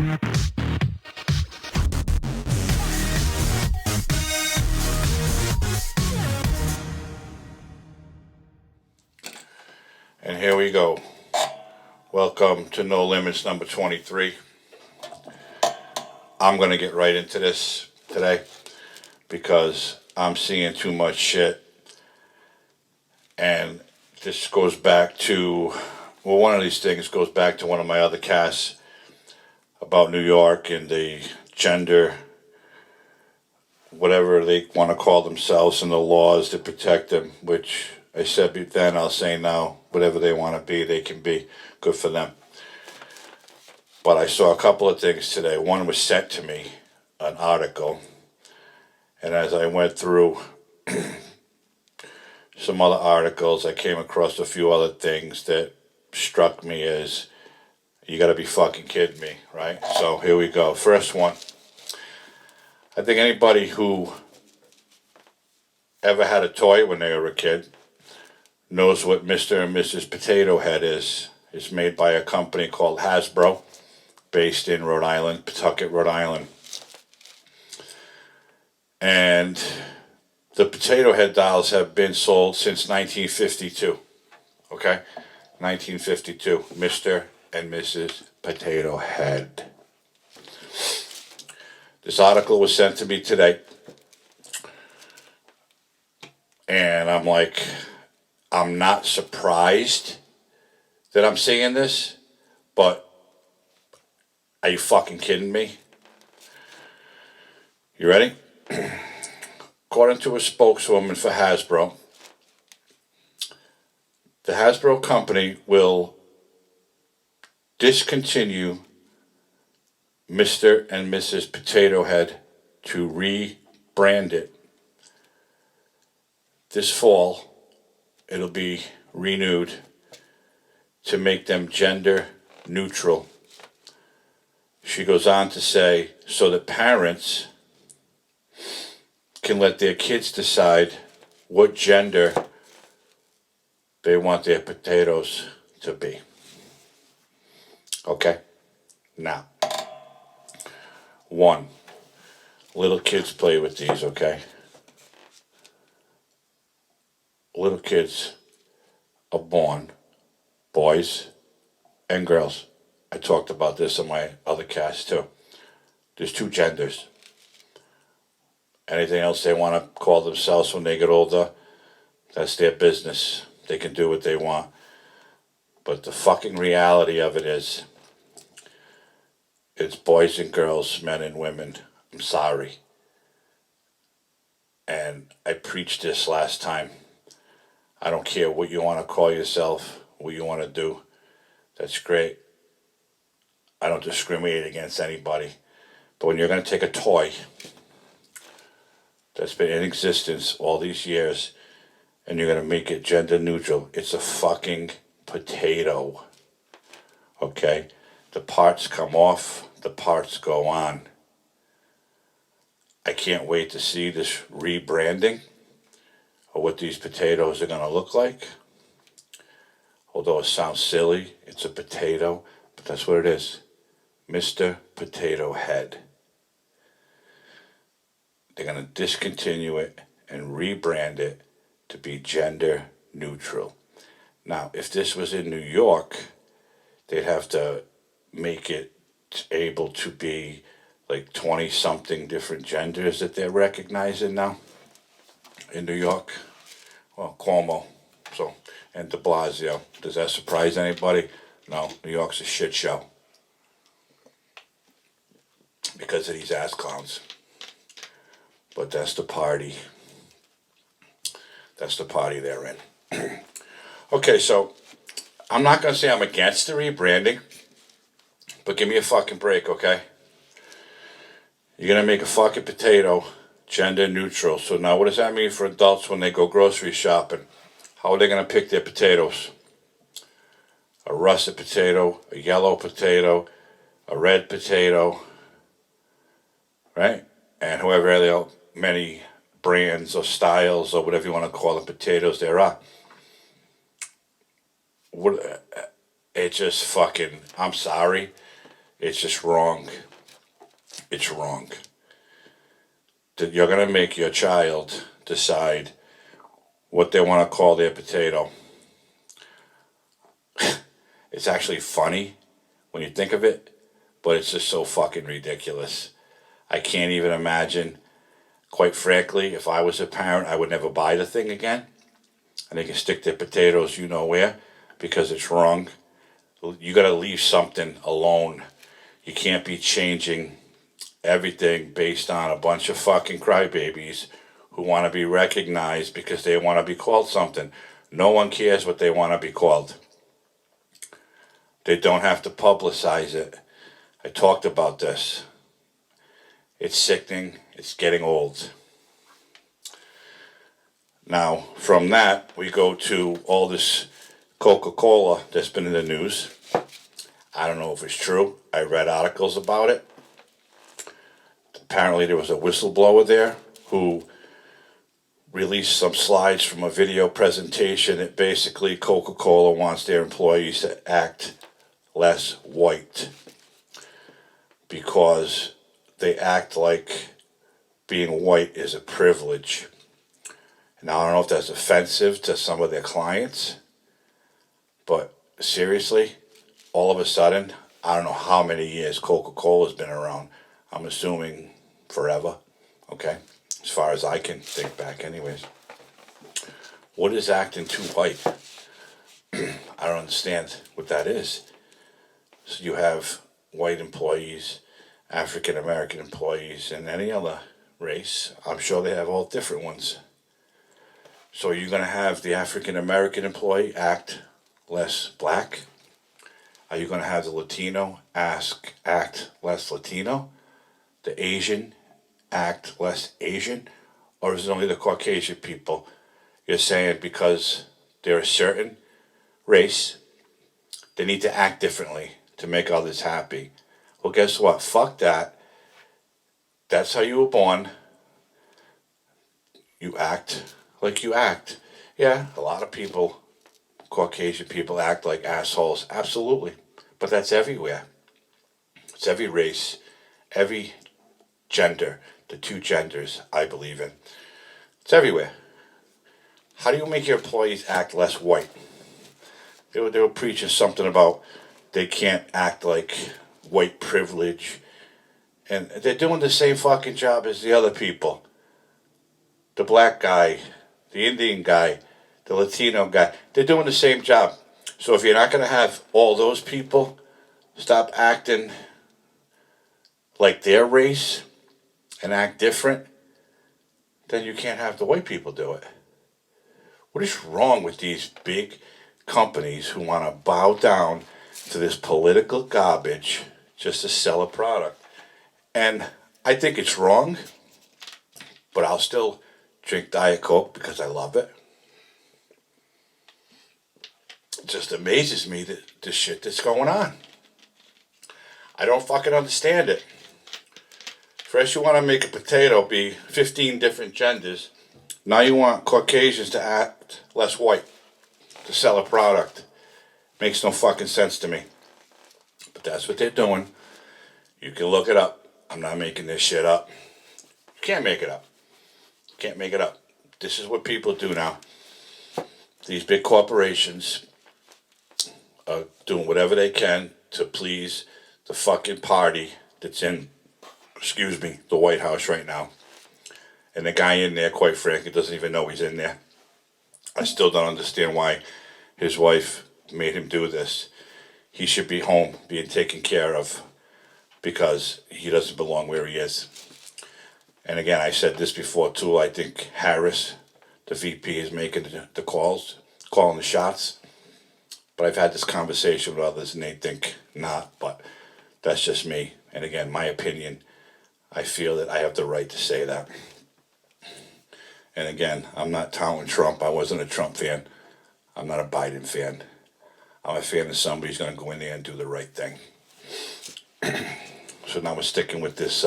And here we go. Welcome to No Limits number 23. I'm going to get right into this today because I'm seeing too much shit. And this goes back to, well, one of these things goes back to one of my other casts about New York and the gender, whatever they want to call themselves, and the laws that protect them, which I said then, I'll say now, whatever they want to be, they can be. Good for them. But I saw a couple of things today. One was sent to me, an article, and as I went through some other articles, I came across a few other things that struck me as, you gotta be fucking kidding me, right? So here we go. First one. I think anybody who ever had a toy when they were a kid knows what Mr. and Mrs. Potato Head is. It's made by a company called Hasbro, based in Rhode Island, Pawtucket, Rhode Island. And the Potato Head dolls have been sold since 1952. Okay? 1952. Mr. and Mrs. Potato Head. This article was sent to me today. And I'm like, I'm not surprised that I'm seeing this, but are you fucking kidding me? You ready? According to a spokeswoman for Hasbro, the Hasbro company will discontinue Mr. and Mrs. Potato Head to rebrand it. This fall, it'll be renewed to make them gender neutral. She goes on to say, so that parents can let their kids decide what gender they want their potatoes to be. Okay? Now, one, little kids play with these, okay? Little kids are born, boys and girls. I talked about this in my other cast too. There's two genders. Anything else they want to call themselves when they get older, that's their business. They can do what they want. But the fucking reality of it is, it's boys and girls, men and women. I'm sorry. And I preached this last time. I don't care what you want to call yourself, what you want to do. That's great. I don't discriminate against anybody. But when you're going to take a toy that's been in existence all these years and you're going to make it gender neutral, it's a fucking potato. Okay? The parts come off, the parts go on. I can't wait to see this rebranding of what these potatoes are going to look like. Although it sounds silly, it's a potato, but that's what it is. Mr. Potato Head. They're going to discontinue it and rebrand it to be gender neutral. Now, if this was in New York, they'd have to make it able to be like 20-something different genders that they're recognizing now in New York. Well, Cuomo, and de Blasio. Does that surprise anybody? No, New York's a shit show because of these ass clowns. But that's the party. That's the party they're in. Okay, so I'm not going to say I'm against the rebranding, but give me a fucking break, okay? You're going to make a fucking potato gender neutral. So now what does that mean for adults when they go grocery shopping? How are they going to pick their potatoes? A russet potato, a yellow potato, a red potato, right? And however many brands or styles or whatever you want to call them potatoes there are. It just fucking, I'm sorry. It's just wrong. It's wrong. That you're going to make your child decide what they want to call their potato. It's actually funny when you think of it, but it's just so fucking ridiculous. I can't even imagine. Quite frankly, if I was a parent, I would never buy the thing again. And they can stick their potatoes you know where because it's wrong. You got to leave something alone. You can't be changing everything based on a bunch of fucking crybabies who want to be recognized because they want to be called something. No one cares what they want to be called. They don't have to publicize it. I talked about this. It's sickening. It's getting old. Now, from that, we go to all this Coca-Cola that's been in the news. I don't know if it's true. I read articles about it. Apparently, there was a whistleblower there who released some slides from a video presentation that basically Coca-Cola wants their employees to act less white because they act like being white is a privilege. Now, I don't know if that's offensive to some of their clients, but seriously, all of a sudden, I don't know how many years Coca-Cola's been around. I'm assuming forever, okay? As far as I can think back anyways. What is acting too white? I don't understand what that is. So you have white employees, African American employees, and any other race. I'm sure they have all different ones. So you're going to have the African American employee act less black? Are you going to have the Latino act less Latino? The Asian act less Asian? Or is it only the Caucasian people? You're saying because they're a certain race, they need to act differently to make others happy. Well, guess what? Fuck that. That's how you were born. You act like you act. Yeah, a lot of people, Caucasian people, act like assholes. Absolutely. But that's everywhere. It's every race, every gender, the two genders I believe in. It's everywhere. How do you make your employees act less white? They were preaching something about they can't act like white privilege. And they're doing the same fucking job as the other people. The black guy, the Indian guy, the Latino guy. They're doing the same job. So if you're not going to have all those people stop acting like their race and act different, then you can't have the white people do it. What is wrong with these big companies who want to bow down to this political garbage just to sell a product? And I think it's wrong, but I'll still drink Diet Coke because I love it. It just amazes me that the shit that's going on. I don't fucking understand it. First you want to make a potato be 15 different genders. Now you want Caucasians to act less white to sell a product. Makes no fucking sense to me. But that's what they're doing. You can look it up. I'm not making this shit up. You can't make it up. You can't make it up. This is what people do now. These big corporations are doing whatever they can to please the fucking party that's in, the White House right now. And the guy in there, quite frankly, doesn't even know he's in there. I still don't understand why his wife made him do this. He should be home being taken care of because he doesn't belong where he is. And again, I said this before too. I think Harris, the VP, is making the calls, calling the shots. But I've had this conversation with others and they think not, but that's just me. And again, my opinion, I feel that I have the right to say that. And again, I'm not touting Trump. I wasn't a Trump fan. I'm not a Biden fan. I'm a fan of somebody who's going to go in there and do the right thing. So now we're sticking with this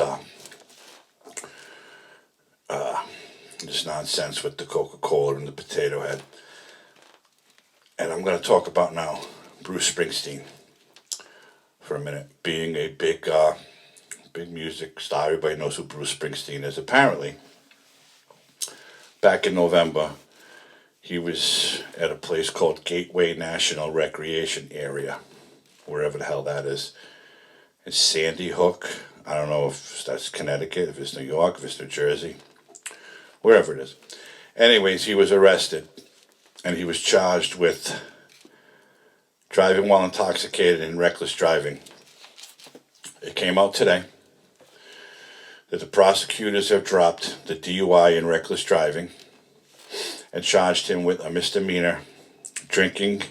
this nonsense with the Coca-Cola and the potato head. And I'm going to talk about now Bruce Springsteen. for a minute. Being a big music star, everybody knows who Bruce Springsteen is. Apparently, back in November, he was at a place called Gateway National Recreation Area, wherever the hell that is, in Sandy Hook. I don't know if that's Connecticut, if it's New York, if it's New Jersey, wherever it is. Anyways, he was arrested, and he was charged with driving while intoxicated and reckless driving. It came out today that the prosecutors have dropped the DUI and reckless driving and charged him with a misdemeanor, drinking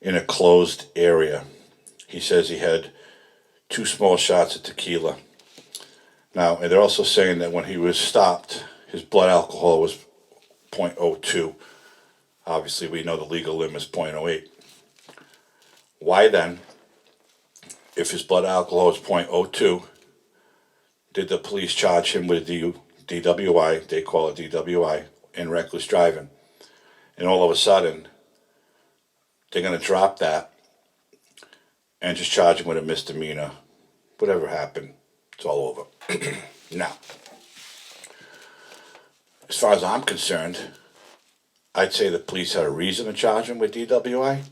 in a closed area. He says he had 2 small shots of tequila. Now, and they're also saying that when he was stopped, his blood alcohol was 0.02. Obviously, we know the legal limit is 0.08. Why then, if his blood alcohol is 0.02, did the police charge him with DWI, they call it DWI, and reckless driving? And all of a sudden, they're going to drop that and just charge him with a misdemeanor. Whatever happened, it's all over. Now, as far as I'm concerned, I'd say the police had a reason to charge him with DWI.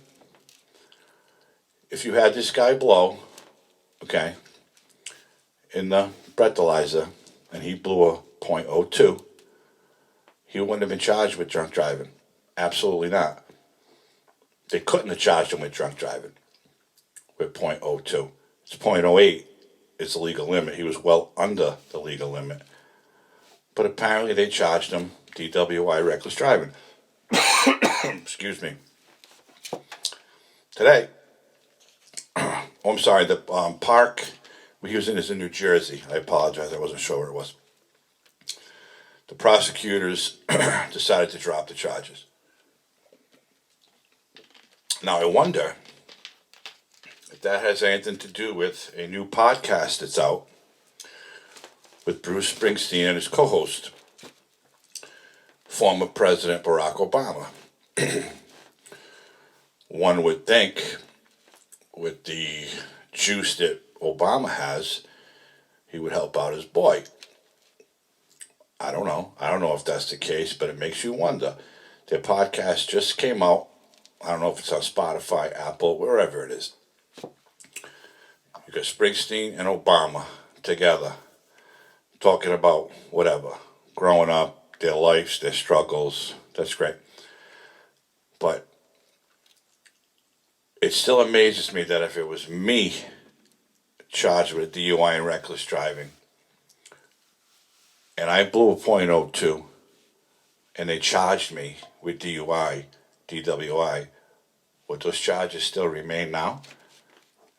If you had this guy blow, okay, in the breathalyzer, and he blew a .02, he wouldn't have been charged with drunk driving. Absolutely not. They couldn't have charged him with drunk driving with .02. It's .08 is the legal limit. He was well under the legal limit. But apparently they charged him DWI reckless driving. Excuse me. Today, I'm sorry, the park he was in is in New Jersey. I apologize, I wasn't sure where it was. The prosecutors decided to drop the charges. Now I wonder if that has anything to do with a new podcast that's out with Bruce Springsteen and his co-host, former President Barack Obama. One would think, with the juice that Obama has, he would help out his boy. I don't know. I don't know if that's the case, but it makes you wonder. Their podcast just came out. I don't know if it's on Spotify, Apple, wherever it is. You got Springsteen and Obama together talking about whatever, growing up, their lives, their struggles. That's great. But it still amazes me that if it was me charged with DUI and reckless driving, and I blew a .02, and they charged me with DUI, DWI, would those charges still remain now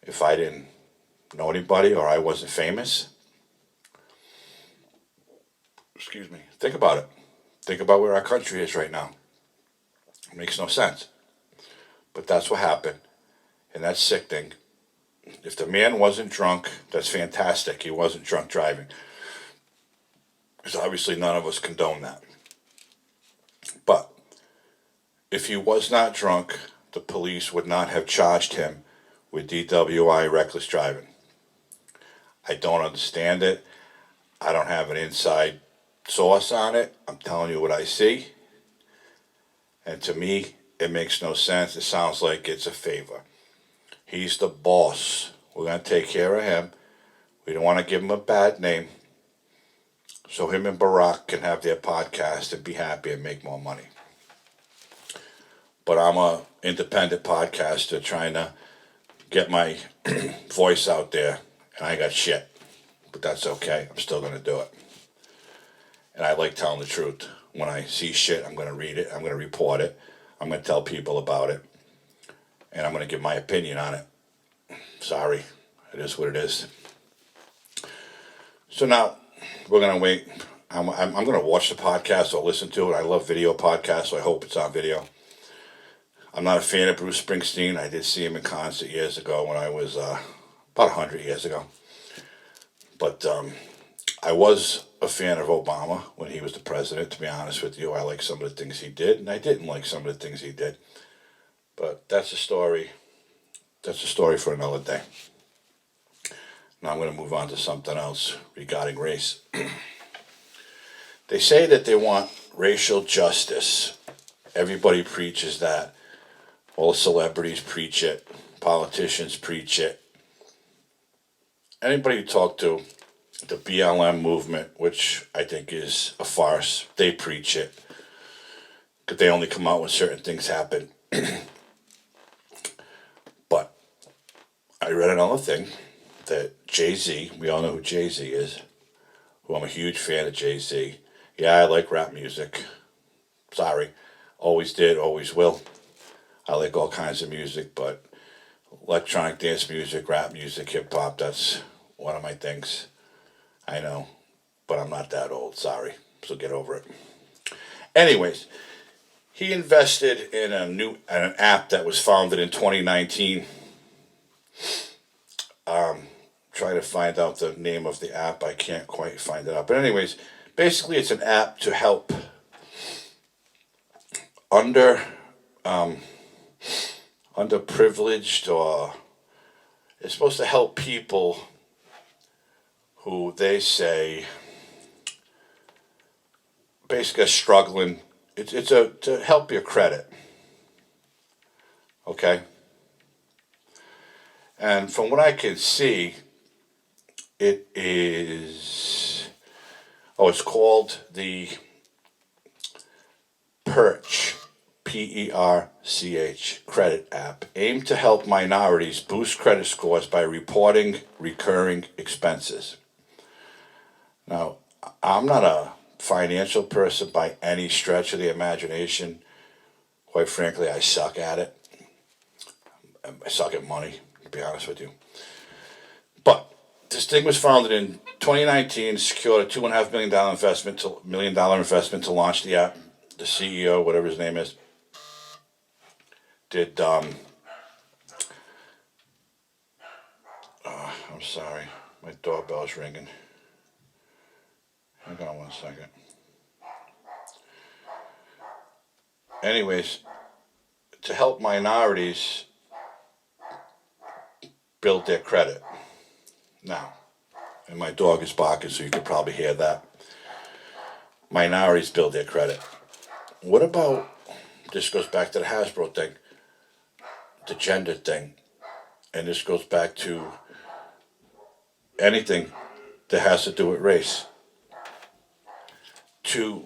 if I didn't know anybody or I wasn't famous? Excuse me. Think about it. Think about where our country is right now. It makes no sense. But that's what happened. And that's sickening. If the man wasn't drunk, that's fantastic. He wasn't drunk driving. Because obviously none of us condone that. But if he was not drunk, the police would not have charged him with DWI reckless driving. I don't understand it. I don't have an inside source on it. I'm telling you what I see. And to me, it makes no sense. It sounds like it's a favor. He's the boss. We're going to take care of him. We don't want to give him a bad name. So him and Barack can have their podcast and be happy and make more money. But I'm an independent podcaster trying to get my voice out there. And I got shit. But that's okay. I'm still going to do it. And I like telling the truth. When I see shit, I'm going to read it. I'm going to report it. I'm going to tell people about it. And I'm going to give my opinion on it. Sorry. It is what it is. So now, we're going to wait. I'm going to watch the podcast or listen to it. I love video podcasts, so I hope it's on video. I'm not a fan of Bruce Springsteen. I did see him in concert years ago when I was about 100 years ago. But I was a fan of Obama when he was the president, to be honest with you. I like some of the things he did, and I didn't like some of the things he did. But that's a story. That's a story for another day. Now I'm going to move on to something else regarding race. They say that they want racial justice. Everybody preaches that. All the celebrities preach it. Politicians preach it. Anybody you talk to, the BLM movement, which I think is a farce, they preach it. Because they only come out when certain things happen. But I read another thing that Jay-Z, we all know who Jay-Z is, who I'm a huge fan of Jay-Z. Yeah, I like rap music. Sorry. Always did, always will. I like all kinds of music, but electronic dance music, rap music, hip-hop, that's one of my things. I know, but I'm not that old, sorry. So get over it. Anyways, he invested in an app that was founded in 2019. Trying to find out the name of the app. I can't quite find it out. But anyways, basically it's an app to help underprivileged, or it's supposed to help people who they say basically are struggling. It's to help your credit. Okay? And from what I can see, it is, it's called the Perch, Perch, credit app, aimed to help minorities boost credit scores by reporting recurring expenses. Now, I'm not a financial person by any stretch of the imagination. Quite frankly, I suck at it. I suck at money, to be honest with you. But this thing was founded in 2019, secured a $2.5 million investment to launch the app. The CEO, whatever his name is, did, I'm sorry, my doorbell's ringing. Hang on one second. Anyways, to help minorities build their credit. Now, and my dog is barking, so you could probably hear that. Minorities build their credit. What about, this goes back to the Hasbro thing, the gender thing, and this goes back to anything that has to do with race. To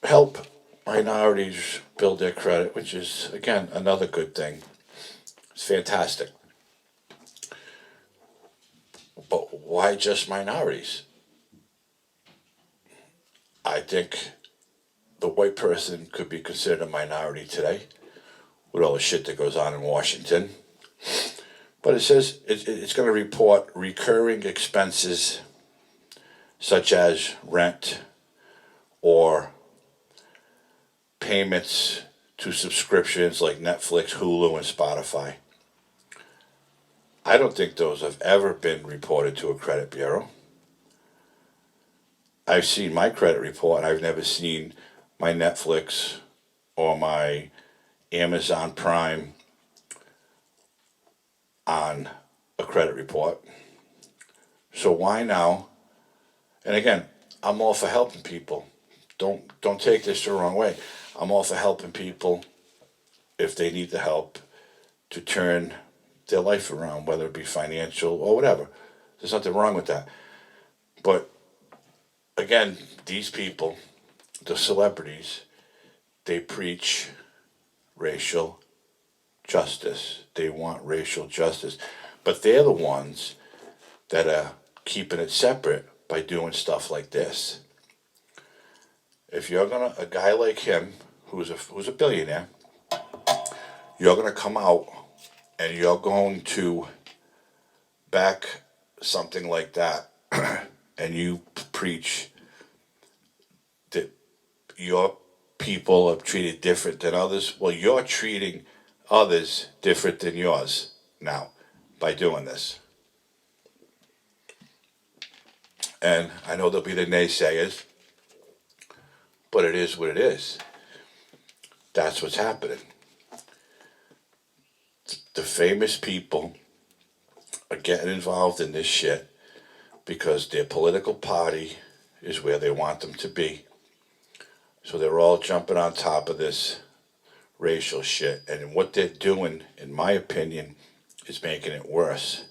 help minorities build their credit, which is, again, another good thing. It's fantastic. But why just minorities? I think the white person could be considered a minority today with all the shit that goes on in Washington. But it says it's going to report recurring expenses such as rent or payments to subscriptions like Netflix, Hulu, and Spotify. I don't think those have ever been reported to a credit bureau. I've seen my credit report, and I've never seen my Netflix or my Amazon Prime on a credit report. So why now? And again, I'm all for helping people. Don't take this the wrong way. I'm all for helping people if they need the help to turn their life around, whether it be financial or whatever. There's nothing wrong with that. But again, these people, the celebrities, they preach racial justice. They want racial justice. But they're the ones that are keeping it separate by doing stuff like this. If you're a guy like him, who's a billionaire, you're gonna come out and you're going to back something like that, and you preach that your people are treated different than others. Well, you're treating others different than yours now by doing this. And I know there'll be the naysayers, but it is what it is. That's what's happening. The famous people are getting involved in this shit because their political party is where they want them to be. So they're all jumping on top of this racial shit. And what they're doing, in my opinion, is making it worse.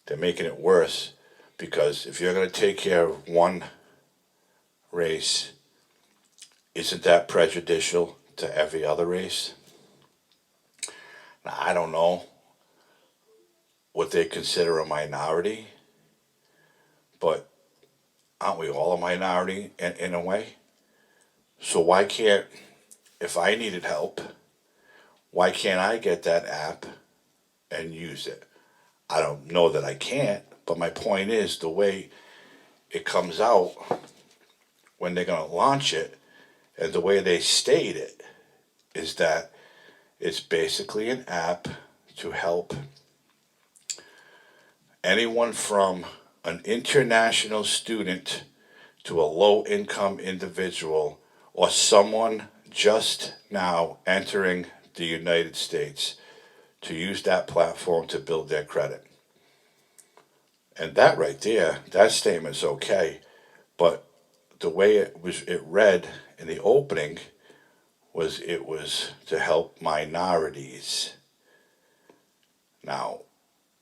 They're making it worse because if you're going to take care of one race, isn't that prejudicial to every other race? Now, I don't know what they consider a minority, but aren't we all a minority in a way? So why can't, if I needed help, why can't I get that app and use it? I don't know that I can't, but my point is the way it comes out when they're going to launch it and the way they state it is that it's basically an app to help anyone from an international student to a low-income individual or someone just now entering the United States to use that platform to build their credit. And that right there, that statement's okay, but the way it read in the opening was it was to help minorities. Now,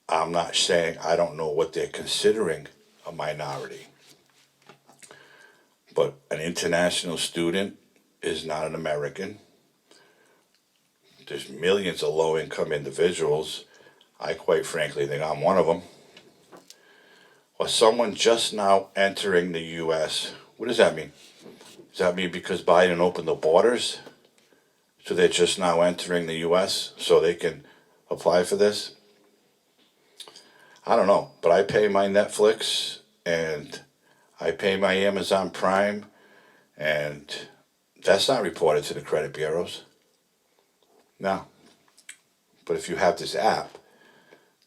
I'm not saying I don't know what they're considering a minority, but an international student is not an American. There's millions of low-income individuals. I quite frankly think I'm one of them. Or someone just now entering the U.S. What does that mean? Does that mean because Biden opened the borders? So they're just now entering the U.S. so they can apply for this? I don't know, but I pay my Netflix and I pay my Amazon Prime, and that's not reported to the credit bureaus. No. But if you have this app,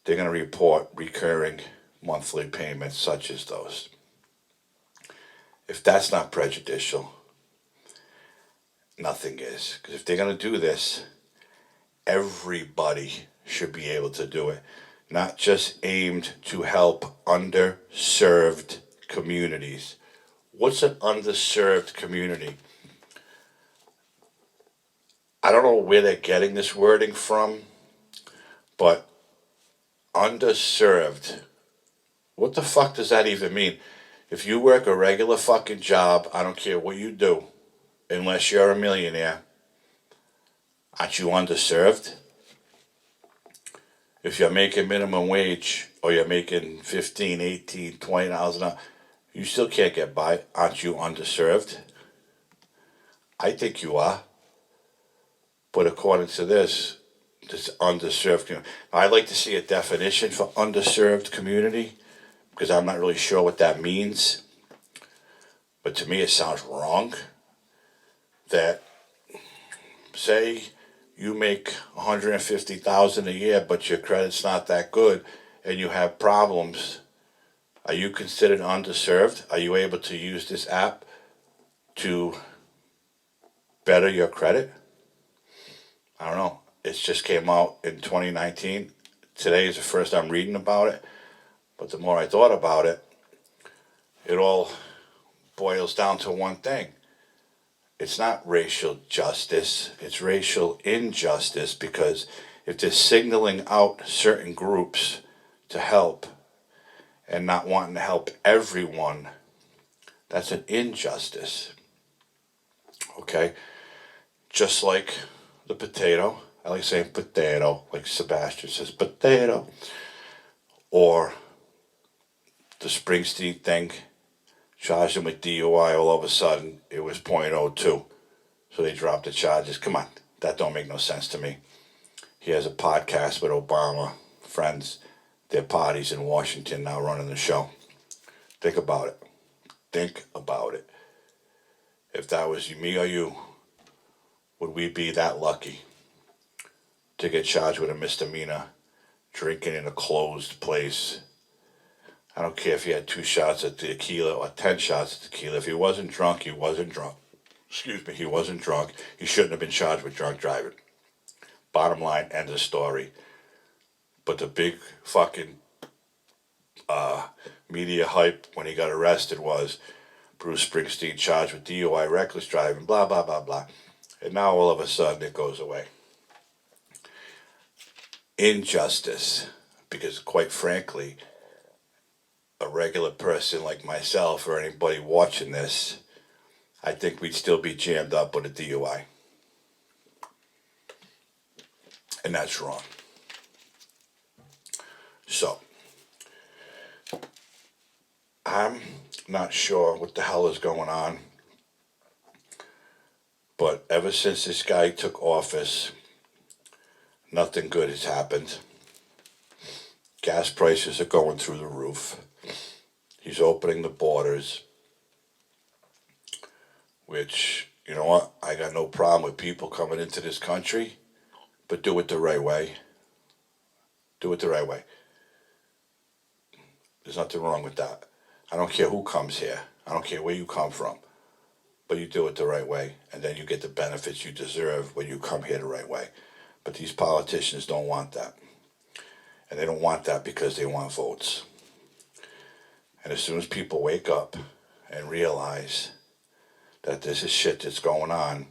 they're going to report recurring monthly payments such as those. If that's not prejudicial, nothing is. Because if they're going to do this, everybody should be able to do it. Not just aimed to help underserved communities. What's an underserved community? I don't know where they're getting this wording from, but underserved. What the fuck does that even mean? If you work a regular fucking job, I don't care what you do, unless you're a millionaire, aren't you underserved? If you're making minimum wage or you're making $15, $18, $20 an hour, you still can't get by. Aren't you underserved? I think you are. But according to this underserved community, I'd like to see a definition for underserved community because I'm not really sure what that means. But to me, it sounds wrong that, say, you make $150,000 a year, but your credit's not that good, and you have problems. Are you considered underserved? Are you able to use this app to better your credit? I don't know. It just came out in 2019. Today is the first I'm reading about it. But the more I thought about it, it all boils down to one thing. It's not racial justice. It's racial injustice, because if they're signaling out certain groups to help and not wanting to help everyone, that's an injustice. Okay? Just like the potato. I like saying potato, like Sebastian says potato. Or the Springsteen thing. Charged him with DUI, all of a sudden it was .02. So they dropped the charges. Come on, that don't make no sense to me. He has a podcast with Obama, friends. Their parties in Washington now running the show. Think about it. Think about it. If that was me or you, would we be that lucky to get charged with a misdemeanor drinking in a closed place? I don't care if he had 2 shots of tequila or 10 shots of tequila. If he wasn't drunk, he wasn't drunk. Excuse me, he wasn't drunk. He shouldn't have been charged with drunk driving. Bottom line, end of story. But the big fucking media hype when he got arrested was Bruce Springsteen charged with DUI, reckless driving, blah, blah, blah, blah. And now all of a sudden it goes away. Injustice. Because quite frankly, a regular person like myself or anybody watching this, I think we'd still be jammed up with a DUI. And that's wrong. So, I'm not sure what the hell is going on, but ever since this guy took office, nothing good has happened. Gas prices are going through the roof. He's opening the borders, which, you know what, I got no problem with people coming into this country, but do it the right way. Do it the right way. There's nothing wrong with that. I don't care who comes here. I don't care where you come from. But you do it the right way, and then you get the benefits you deserve when you come here the right way. But these politicians don't want that. And they don't want that because they want votes. And as soon as people wake up and realize that this is shit that's going on,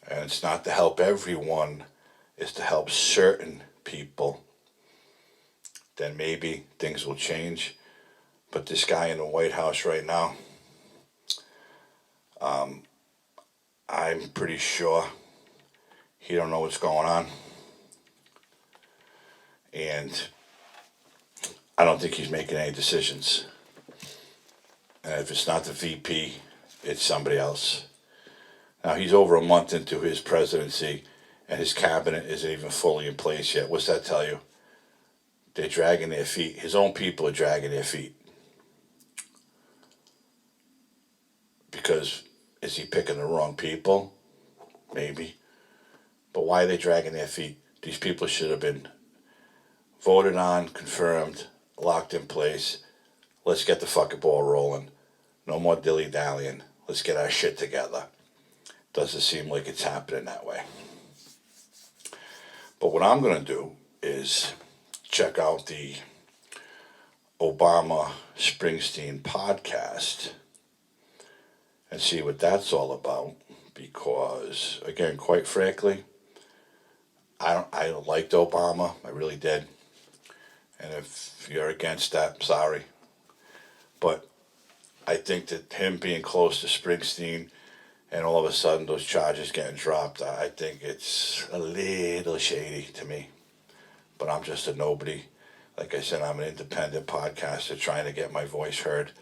and it's not to help everyone, it's to help certain people, then maybe things will change. But this guy in the White House right now, I'm pretty sure he don't know what's going on. And I don't think he's making any decisions. And if it's not the VP, it's somebody else. Now, he's over a month into his presidency, and his cabinet isn't even fully in place yet. What's that tell you? They're dragging their feet. His own people are dragging their feet. Because is he picking the wrong people? Maybe. But why are they dragging their feet? These people should have been voted on, confirmed, locked in place. Let's get the fucking ball rolling. No more dilly-dallying. Let's get our shit together. Doesn't seem like it's happening that way. But what I'm going to do is check out the Obama Springsteen podcast and see what that's all about, because again, quite frankly, I liked Obama. I really did. And if you're against that, sorry. But I think that him being close to Springsteen and all of a sudden those charges getting dropped, I think it's a little shady to me. But I'm just a nobody. Like I said, I'm an independent podcaster trying to get my voice heard.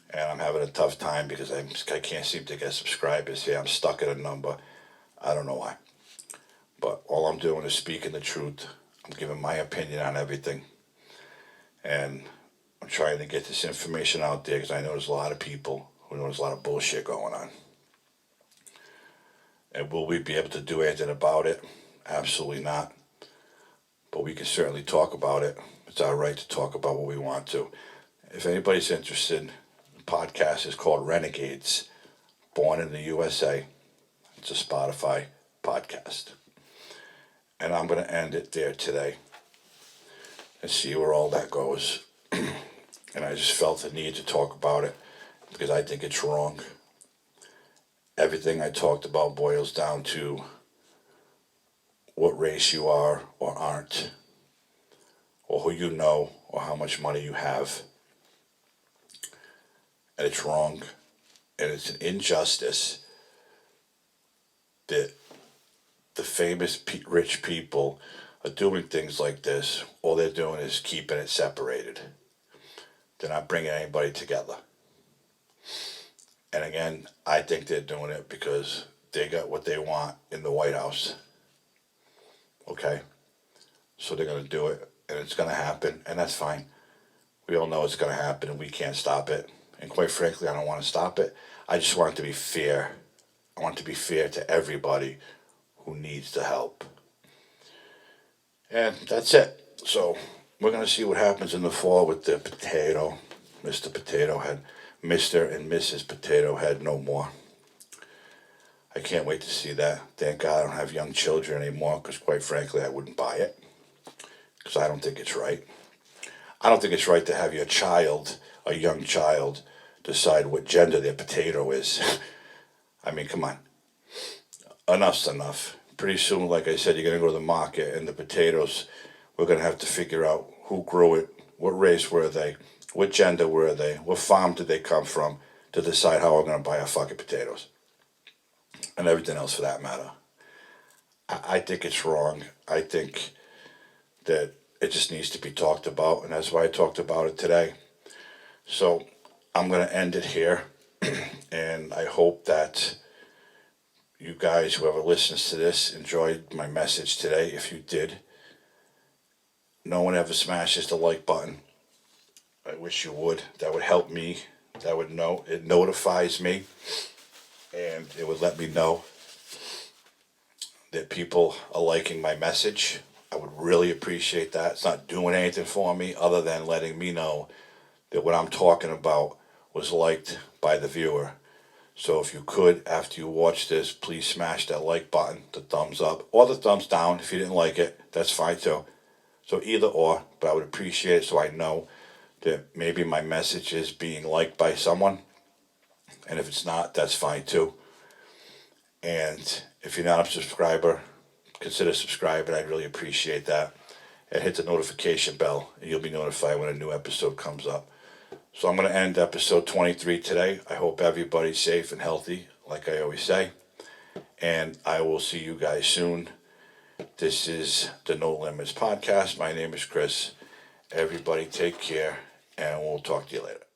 And I'm having a tough time because I can't seem to get subscribers here. I'm stuck at a number. I don't know why. But all I'm doing is speaking the truth. I'm giving my opinion on everything. And I'm trying to get this information out there because I know there's a lot of people who know there's a lot of bullshit going on. And will we be able to do anything about it? Absolutely not. But we can certainly talk about it. It's our right to talk about what we want to. If anybody's interested, the podcast is called Renegades, Born in the USA. It's a Spotify podcast. And I'm going to end it there today and see where all that goes. And I just felt the need to talk about it because I think it's wrong. Everything I talked about boils down to what race you are or aren't, or who you know, or how much money you have. And it's wrong, and it's an injustice that the famous rich people are doing things like this. All they're doing is keeping it separated. They're not bringing anybody together. And again, I think they're doing it because they got what they want in the White House. Okay? So they're going to do it, and it's going to happen, and that's fine. We all know it's going to happen, and we can't stop it. And quite frankly, I don't want to stop it. I just want it to be fair. I want it to be fair to everybody who needs the help. And that's it. So we're going to see what happens in the fall with the potato. Mr. Potato Head. Mr. and Mrs. Potato Head no more. I can't wait to see that. Thank God I don't have young children anymore because quite frankly I wouldn't buy it. because I don't think it's right. I don't think it's right to have your child, a young child, decide what gender their potato is. I mean, come on. Enough's enough. Pretty soon, like I said, you're going to go to the market and the potatoes, we're going to have to figure out who grew it, what race were they, what gender were they, what farm did they come from, to decide how we're going to buy our fucking potatoes. And everything else for that matter. I think it's wrong. I think that it just needs to be talked about, and that's why I talked about it today. So I'm going to end it here, and I hope that you guys, whoever listens to this, enjoyed my message today. If you did, no one ever smashes the like button. I wish you would. That would help me. That would know. It notifies me, and it would let me know that people are liking my message. I would really appreciate that. It's not doing anything for me other than letting me know that what I'm talking about was liked by the viewer. So if you could, after you watch this, please smash that like button, the thumbs up, or the thumbs down. If you didn't like it, that's fine too. So either or, but I would appreciate it so I know that maybe my message is being liked by someone. And if it's not, that's fine too. And if you're not a subscriber, consider subscribing. I'd really appreciate that. And hit the notification bell, and you'll be notified when a new episode comes up. So I'm going to end episode 23 today. I hope everybody's safe and healthy, like I always say. And I will see you guys soon. This is the No Limits Podcast. My name is Chris. Everybody take care, and we'll talk to you later.